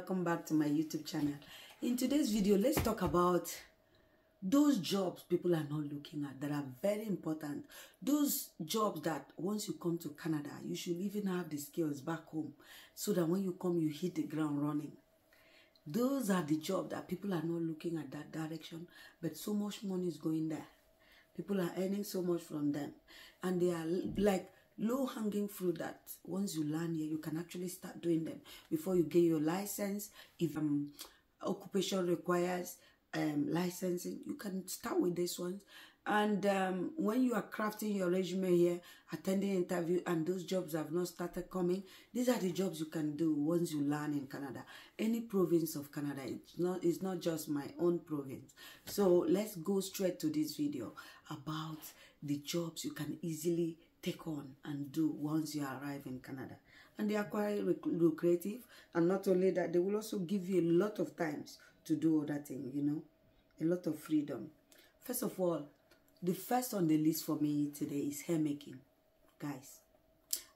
welcome back to my YouTube channel. In today's video, let's talk about those jobs people are not looking at that are very important. Those jobs that once you come to Canada, you should even have the skills back home so that when you come, you hit the ground running. Those are the jobs that people are not looking at that direction, but so much money is going there. People are earning so much from them, and they are like low-hanging fruit that once you learn here, you can actually start doing them before you get your license. If occupation requires licensing, you can start with this one. And when you are crafting your resume here, attending interview, and those jobs have not started coming, these are the jobs you can do once you learn in Canada. Any province of Canada, it's not just my own province. So let's go straight to this video about the jobs you can easily take on and do once you arrive in Canada. And they are quite lucrative, and not only that, they will also give you a lot of times to do other things, you know, a lot of freedom. First of all, the first on the list for me today is hair making. Guys,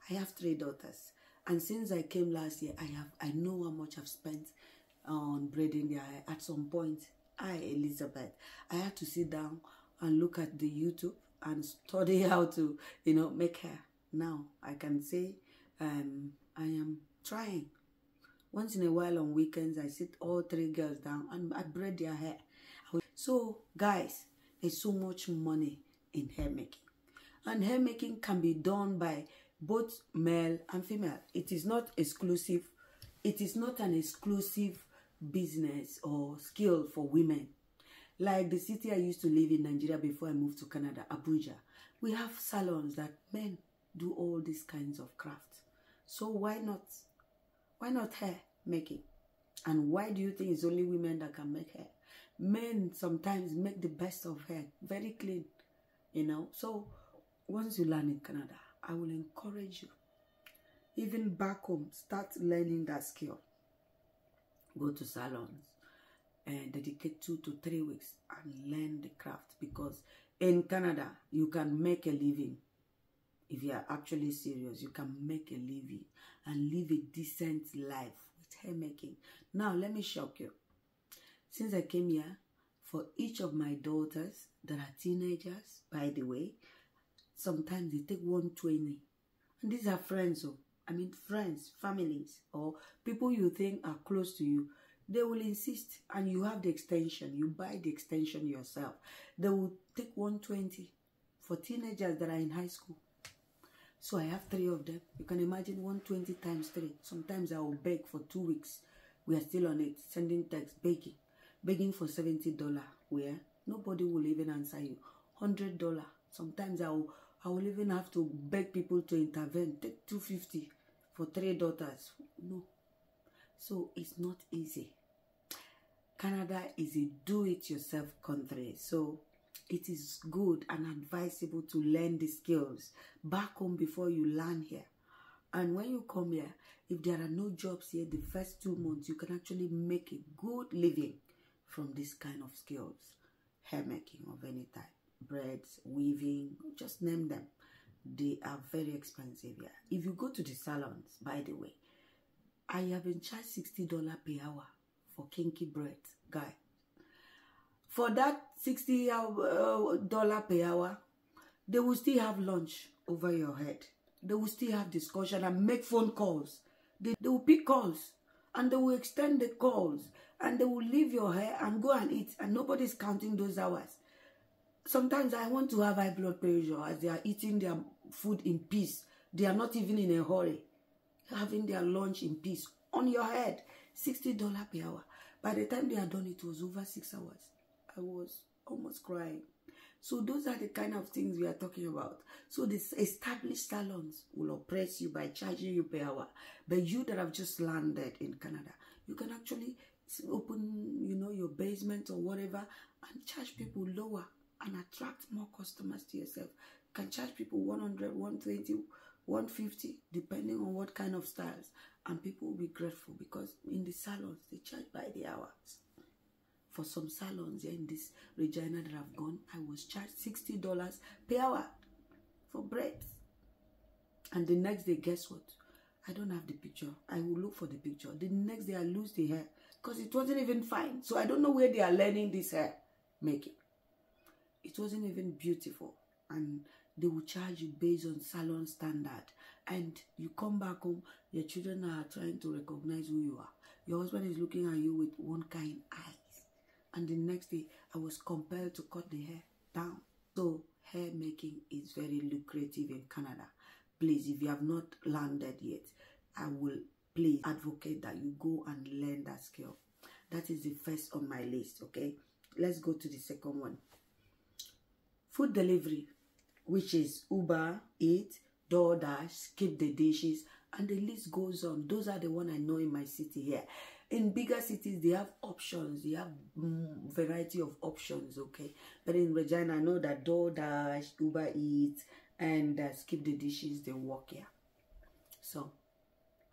I have 3 daughters, and since I came last year, I know how much I've spent on braiding their hair. At some point, Elizabeth, I had to sit down and look at the YouTube and study how to, you know, make hair. Now I can say I am trying. Once in a while on weekends, I sit all 3 girls down and I braid their hair. So guys, there's so much money in hair making, and hair making can be done by both male and female. It is not exclusive. It is not an exclusive business or skill for women. Like the city I used to live in, Nigeria, before I moved to Canada, Abuja, we have salons that men do all these kinds of crafts. So why not? Why not hair making? And why do you think it's only women that can make hair? Men sometimes make the best of hair, very clean, you know. So once you learn in Canada, I will encourage you, even back home, start learning that skill. Go to salons and dedicate 2 to 3 weeks and learn the craft, because in Canada you can make a living. If you are actually serious, you can make a living and live a decent life with hair making. Now let me shock you. Since I came here, for each of my daughters that are teenagers, by the way, sometimes they take 120, and these are friends, friends, families, or people you think are close to you. They will insist, and you have the extension. You buy the extension yourself. They will take 120 for teenagers that are in high school. So I have 3 of them. You can imagine 120 times 3. Sometimes I will beg for 2 weeks. We are still on it, sending texts, begging for $70. Where nobody will even answer you. $100. Sometimes I will even have to beg people to intervene. Take $250 for 3 daughters. No. So it's not easy. Canada is a do-it-yourself country. So it is good and advisable to learn the skills back home before you learn here. And when you come here, if there are no jobs here, the first 2 months, you can actually make a good living from this kind of skills. Hair making of any type, braids, weaving, just name them. They are very expensive here. If you go to the salons, by the way, I have been charged $60 per hour for kinky braids, guy. For that $60 per hour, they will still have lunch over your head. They will still have discussion and make phone calls. They will pick calls, and they will extend the calls, and they will leave your hair and go and eat, and nobody's counting those hours. Sometimes I want to have high blood pressure as they are eating their food in peace. They are not even in a hurry, having their lunch in peace on your head. $60 per hour. By the time they are done, it was over 6 hours. I was almost crying. So those are the kind of things we are talking about. So the established salons will oppress you by charging you per hour. But you that have just landed in Canada, you can actually open, you know, your basement or whatever and charge people lower and attract more customers to yourself. You can charge people 100, 120, 150, depending on what kind of styles. And people will be grateful, because in the salons, they charge by the hours. For some salons here in this Regina that I've gone, I was charged $60 per hour for braids. And the next day, guess what? I don't have the picture. I will look for the picture. The next day I lose the hair because it wasn't even fine. So I don't know where they are learning this hair making. It wasn't even beautiful. And they will charge you based on salon standard. And you come back home, your children are trying to recognize who you are. Your husband is looking at you with one kind eyes. And the next day, I was compelled to cut the hair down. So hair making is very lucrative in Canada. Please, if you have not landed yet, I will please advocate that you go and learn that skill. That is the first on my list, okay? Let's go to the second one. Food delivery, which is Uber, Eats, DoorDash, Skip the Dishes, and the list goes on. Those are the one I know in my city here. In bigger cities, they have options. They have variety of options, okay? But in Regina, I know that DoorDash, Uber Eats, and Skip the Dishes, they work here. So,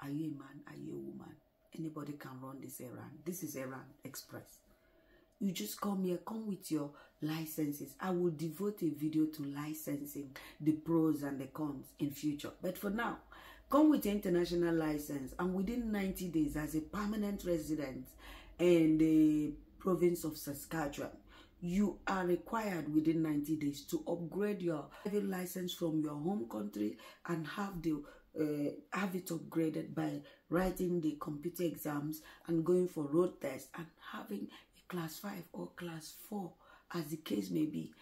are you a man? Are you a woman? Anybody can run this errand. This is errand express. You just come here, come with your licenses. I will devote a video to licensing, the pros and the cons in future. But for now, come with an international license, and within 90 days as a permanent resident in the province of Saskatchewan, you are required within 90 days to upgrade your driving license from your home country and have it upgraded by writing the computer exams and going for road tests and having a class 5 or class 4, as the case may be,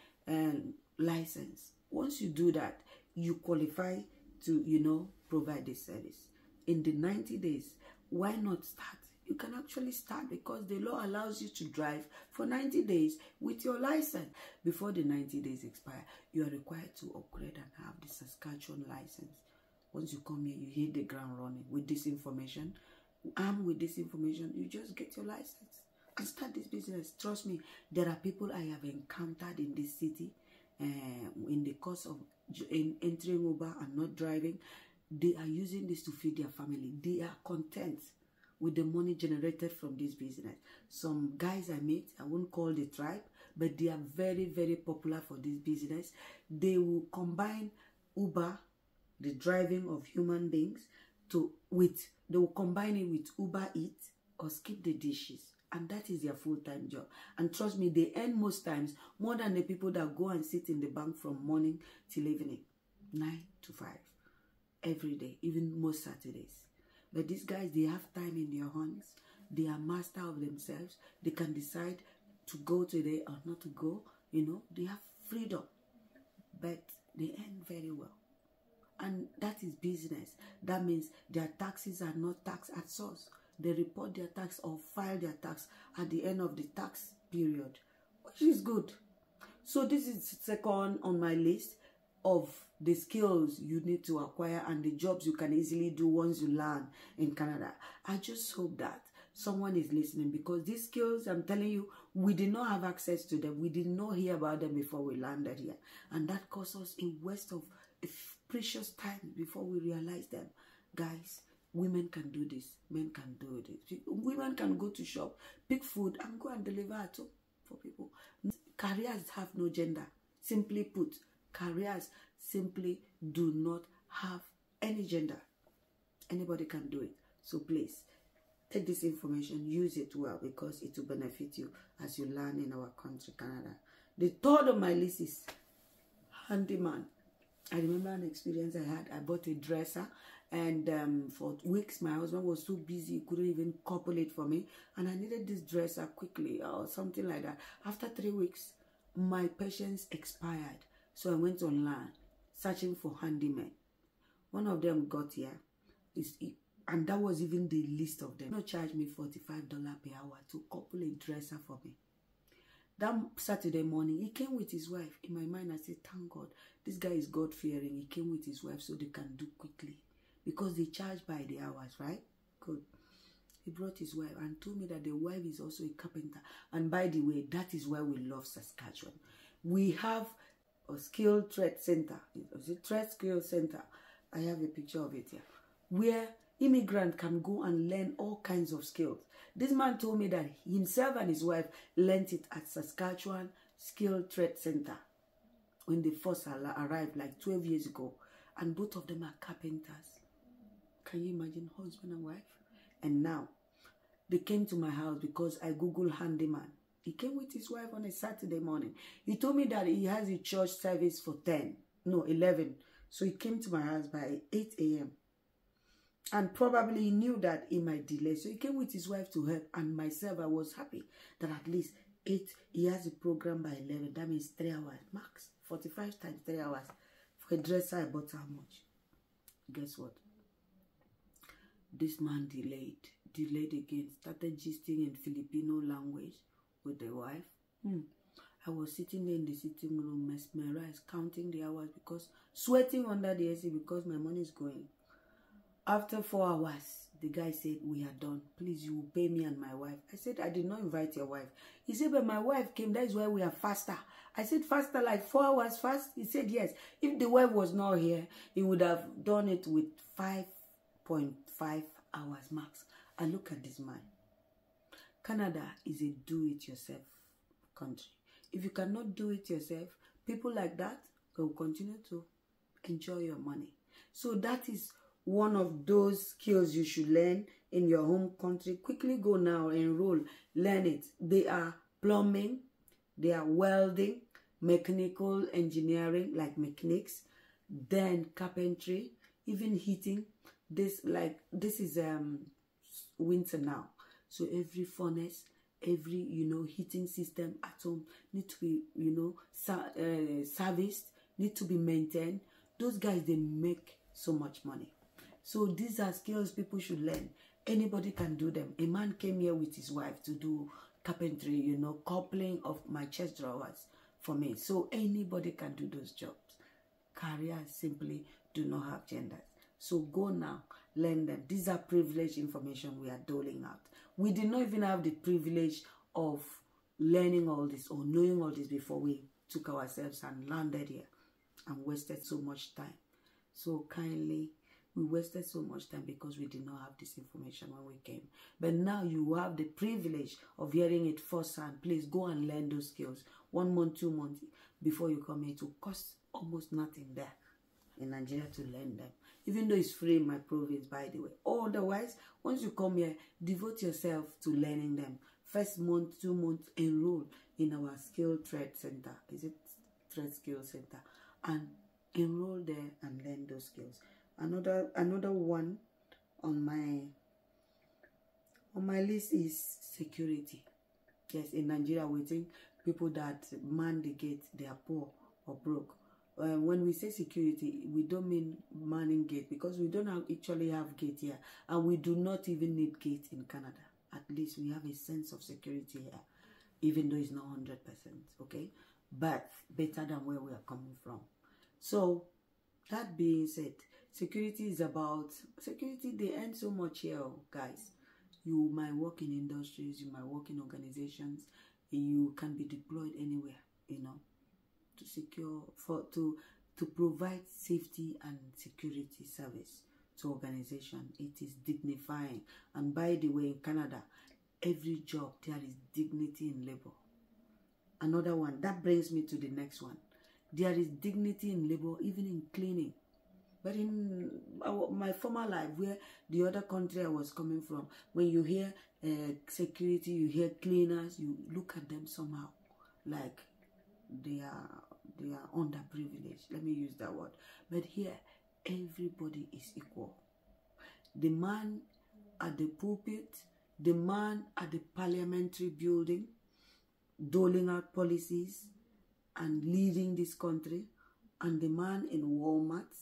license. Once you do that, you qualify to, provide this service. In the 90 days, why not start? You can actually start because the law allows you to drive for 90 days with your license. Before the 90 days expire, you are required to upgrade and have the Saskatchewan license. Once you come here, you hit the ground running with this information. Armed with this information, you just get your license and start this business. Trust me, there are people I have encountered in this city in the course of entering Uber and not driving. They are using this to feed their family. They are content with the money generated from this business. Some guys I meet, I won't call the tribe, but they are very, very popular for this business. They will combine Uber, the driving of human beings, they will combine it with Uber Eats or Skip the Dishes. And that is their full-time job. And trust me, they earn most times more than the people that go and sit in the bank from morning till evening, 9 to 5, every day, even most Saturdays. But these guys, they have time in their hands. They are master of themselves. They can decide to go today or not to go. They have freedom. But they earn very well. And that is business. That means their taxes are not taxed at source. They report their tax or file their tax at the end of the tax period, which is good. So this is second on my list of the skills you need to acquire and the jobs you can easily do once you land in Canada. I just hope that someone is listening, because these skills, I'm telling you, we did not have access to them. We did not hear about them before we landed here. And that cost us a waste of precious time before we realized them. Guys, women can do this. Men can do this. Women can go to shop, pick food, and go and deliver at home for people. Careers have no gender. Simply put, careers simply do not have any gender. Anybody can do it. So please, take this information, use it well, because it will benefit you as you learn in our country, Canada. The third on my list is handyman. I remember an experience I had. I bought a dresser, and for weeks my husband was so busy he couldn't even couple it for me, and I needed this dresser quickly or something like that. After 3 weeks, my patience expired, so I went online searching for handymen. One of them got here, and that was even the least of them. They charged me $45 per hour to couple a dresser for me. That Saturday morning, he came with his wife. In my mind, I said, thank God. This guy is God-fearing. He came with his wife so they can do quickly. Because they charge by the hours, right? Good. He brought his wife and told me that the wife is also a carpenter. And by the way, that is why we love Saskatchewan. We have a skilled trade center. It's a trade skill center. I have a picture of it here. Where immigrants can go and learn all kinds of skills. This man told me that himself and his wife learned it at Saskatchewan Skilled Trade Center when they first arrived like 12 years ago. And both of them are carpenters. Can you imagine husband and wife? And now, they came to my house because I Googled handyman. He came with his wife on a Saturday morning. He told me that he has a church service for 11. So he came to my house by 8 a.m. And probably he knew that he might delay. So he came with his wife to help. And myself, I was happy that at least 8, he has a program by 11. That means 3 hours. Max, 45 times 3 hours. For a dresser, I bought how much? Guess what? This man delayed again, started gisting in Filipino language with the wife. I was sitting there in the sitting room, mesmerized, counting the hours, because sweating under the AC because my money is going. After 4 hours, the guy said, we are done. Please, you will pay me and my wife. I said, I did not invite your wife. He said, but my wife came. That is why we are faster. I said, faster, like 4 hours fast? He said, yes. If the wife was not here, he would have done it with 5.5 hours max. And look at this man. Canada is a do-it-yourself country. If you cannot do it yourself, people like that will continue to enjoy your money. So that is one of those skills you should learn in your home country. Quickly go now, enroll, learn it. They are plumbing, they are welding, mechanical engineering, like mechanics, then carpentry, even heating. This is winter now. So every furnace, every, heating system at home need to be, serviced, need to be maintained. Those guys, they make so much money. So these are skills people should learn. Anybody can do them. A man came here with his wife to do carpentry, coupling of my chest drawers for me. So anybody can do those jobs. Careers simply do not have genders. So go now, learn them. These are privileged information we are doling out. We did not even have the privilege of learning all this or knowing all this before we took ourselves and landed here and wasted so much time. So kindly, we wasted so much time because we did not have this information when we came. But now you have the privilege of hearing it firsthand. Please go and learn those skills. 1 month, 2 months before you come here. It will cost almost nothing there in Nigeria to learn them. Even though it's free in my province, by the way. Otherwise, once you come here, devote yourself to learning them. First month, 2 months, enroll in our skill trade center. Is it trade skill center? And enroll there and learn those skills. Another one on my list is security. Yes, in Nigeria, we think people that man the gate, they are poor or broke. When we say security, we don't mean manning gate, because we don't actually have gate here, and we do not even need gate in Canada. At least we have a sense of security here, even though it's not 100%, okay? But better than where we are coming from. So that being said, security is about security. They earn so much here, guys. You might work in industries, you might work in organizations, you can be deployed anywhere, to secure, to provide safety and security service to organization. It is dignifying. And by the way, in Canada, every job there is dignity in labor. Another one that brings me to the next one. There is dignity in labor, even in cleaning. But in my former life, where the other country I was coming from, when you hear security, you hear cleaners, you look at them somehow like they are underprivileged. Let me use that word. But here, everybody is equal. The man at the pulpit, the man at the parliamentary building, doling out policies and leading this country, and the man in Walmart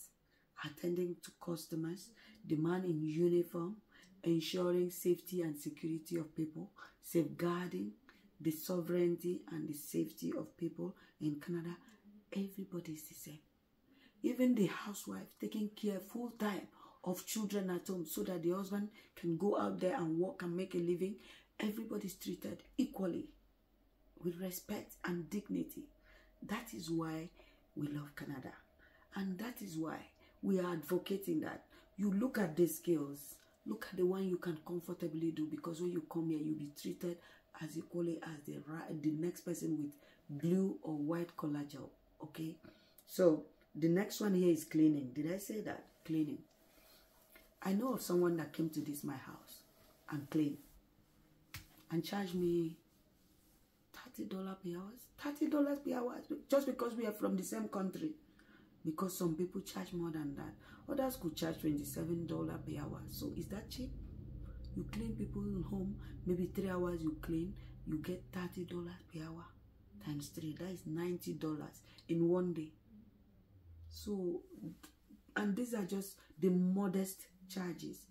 attending to customers, the man in uniform ensuring safety and security of people, safeguarding the sovereignty and the safety of people in Canada. Everybody is the same. Even the housewife taking care full time of children at home so that the husband can go out there and work and make a living. Everybody is treated equally with respect and dignity. That is why we love Canada. And that is why we are advocating that you look at the skills, look at the one you can comfortably do, because when you come here, you'll be treated as equally as the next person with blue or white collar job. Okay, so the next one here is cleaning. Did I say that? Cleaning. I know of someone that came to this my house and cleaned and charged me $30 per hour. $30 per hour, just because we are from the same country. Because some people charge more than that. Others could charge $27 per hour. So is that cheap? You clean people in home, maybe 3 hours you clean, you get $30 per hour times 3. That is $90 in one day. So, and these are just the modest charges.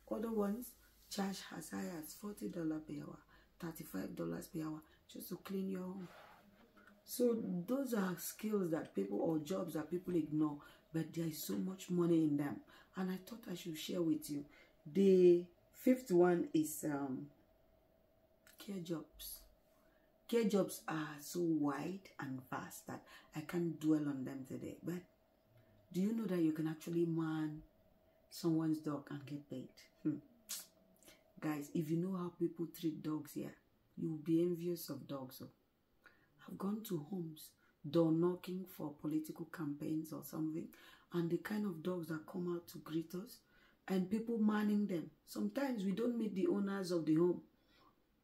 Other ones charge as high as $40 per hour, $35 per hour just to clean your home. So those are skills that people, or jobs that people ignore, but there is so much money in them. And I thought I should share with you. The fifth one is care jobs. Care jobs are so wide and vast that I can't dwell on them today. But do you know that you can actually man someone's dog and get paid? Guys, if you know how people treat dogs here, you will be envious of dogs. So I've gone to homes, door knocking for political campaigns or something, and the kind of dogs that come out to greet us, and people manning them. Sometimes we don't meet the owners of the home,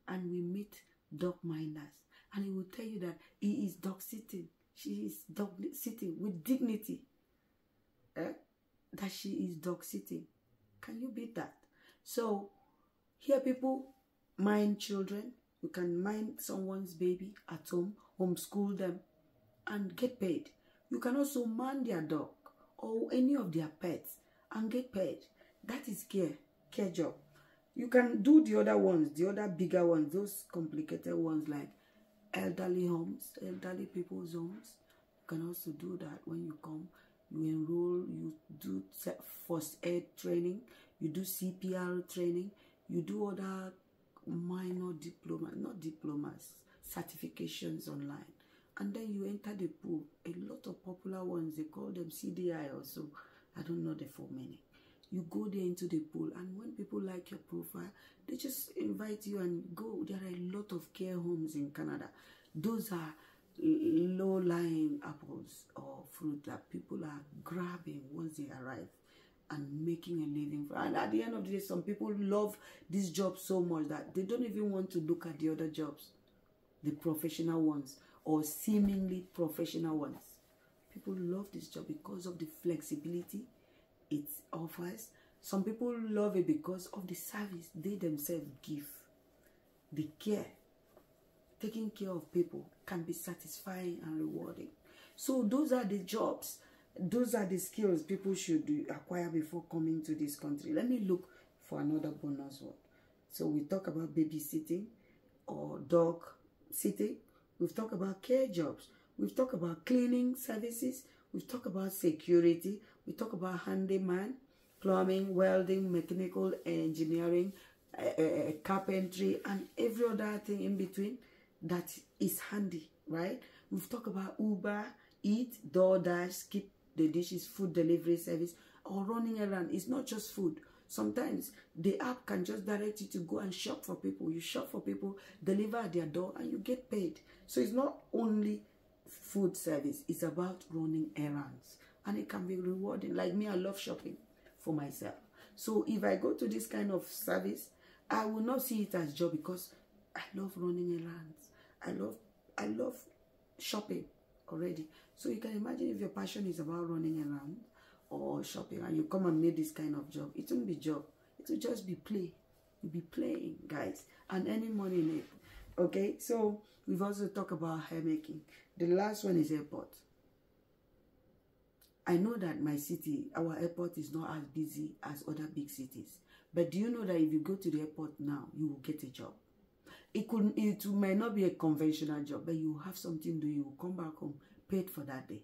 and we meet dog minders, and he will tell you that he is dog sitting, she is dog sitting with dignity. That she is dog sitting. Can you beat that? So here people mind children. You can mind someone's baby at home, homeschool them, and get paid. You can also man their dog or any of their pets and get paid. That is care job. You can do the other ones, the other bigger ones, those complicated ones like elderly homes, elderly people's homes. You can also do that when you come. You enroll, you do first aid training, you do CPR training, you do other minor diploma, not diplomas, certifications online. And then you enter the pool. A lot of popular ones, they call them CDI also. I don't know the full meaning. You go there into the pool, and when people like your profile, they just invite you and go. There are a lot of care homes in Canada. Those are low-lying apples or fruit that people are grabbing once they arrive and making a living. And at the end of the day, some people love this job so much that they don't even want to look at the other jobs, the professional ones or seemingly professional ones. People love this job because of the flexibility it offers. Some people love it because of the service they themselves give. The care, taking care of people, can be satisfying and rewarding. So those are the jobs. Those are the skills people should acquire before coming to this country. Let me look for another bonus word. So we talk about babysitting or dog sitting. We've talked about care jobs. We've talked about cleaning services. We've talked about security. We talk about handyman, plumbing, welding, mechanical engineering, carpentry, and every other thing in between that is handy, right? We've talked about Uber, Eat, DoorDash, Keep the Dishes, food delivery service, or running around. It's not just food. Sometimes the app can just direct you to go and shop for people. You shop for people, deliver at their door, and you get paid. So it's not only food service. It's about running errands. And it can be rewarding. Like me, I love shopping for myself. So if I go to this kind of service, I will not see it as job because I love running errands. I love shopping already. So you can imagine if your passion is about running around or shopping and you come and make this kind of job, it won't be job. It will just be play. You'll be playing, guys, and earning money in it. Okay, so we've also talked about hair making. The last one is airport. I know that my city, our airport is not as busy as other big cities. But do you know that if you go to the airport now, you will get a job? It might not be a conventional job, but you have something to do. You will come back home paid for that day.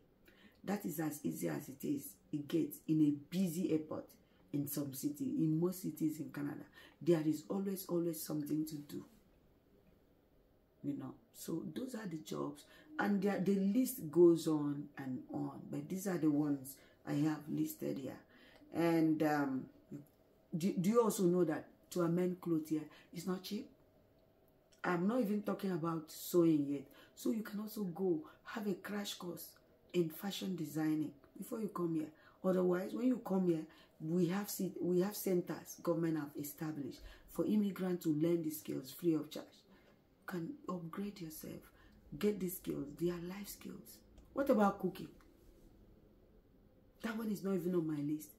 That is as easy as it gets in a busy airport in some city. In most cities in Canada, there is always something to do. You know, so those are the jobs, and the list goes on and on. But these are the ones I have listed here. And do you also know that to amend clothes here is not cheap? I'm not even talking about sewing yet. So you can also go have a crash course in fashion designing before you come here. Otherwise, when you come here, we have centers government have established for immigrants to learn the skills free of charge. You can upgrade yourself, get these skills. They are life skills. What about cooking? That one is not even on my list.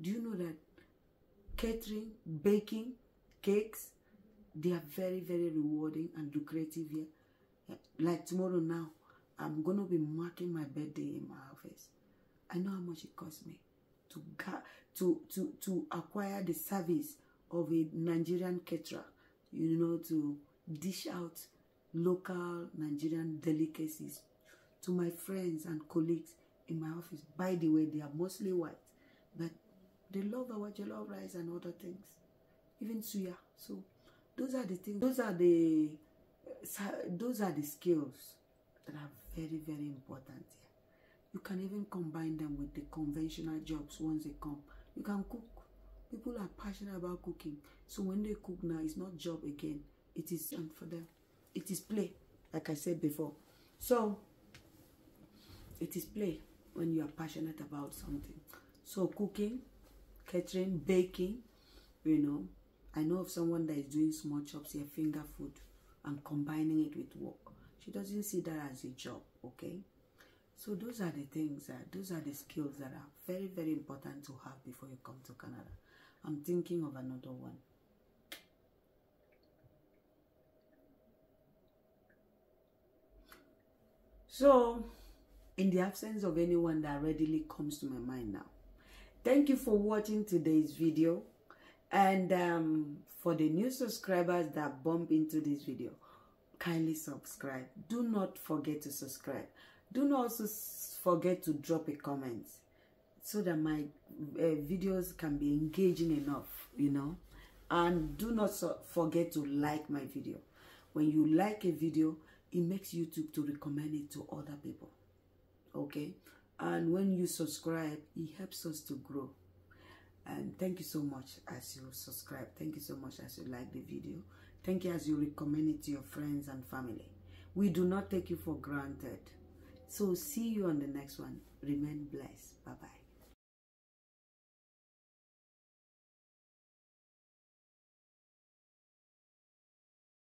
Do you know that catering, baking, cakes, they are very, very rewarding and lucrative here? Like tomorrow now, I'm going to be marking my birthday in my office. I know how much it costs me to acquire the service of a Nigerian caterer, you know, to dish out local Nigerian delicacies to my friends and colleagues in my office. By the way, they are mostly white, but they love our jollof rice and other things, even suya. So those are the things. Those are the skills that are very, very important here. You can even combine them with the conventional jobs once they come. You can cook. People are passionate about cooking. So when they cook now, it's not job again. It is for them. It is play, like I said before. So it is play when you are passionate about something. So cooking, catering, baking, you know. I know of someone that is doing small chops here, finger food, and combining it with work. She doesn't see that as a job, okay? So those are the things, those are the skills that are very, very important to have before you come to Canada. I'm thinking of another one. So, in the absence of anyone that readily comes to my mind now, thank you for watching today's video. And for the new subscribers that bump into this video, kindly subscribe. Do not forget to subscribe. Do not also forget to drop a comment so that my videos can be engaging enough, you know. And do not forget to like my video. When you like a video, it makes YouTube to recommend it to other people, okay? And when you subscribe, it helps us to grow. And thank you so much as you subscribe. Thank you so much as you like the video. Thank you as you recommend it to your friends and family. We do not take you for granted. So see you on the next one. Remain blessed. Bye-bye.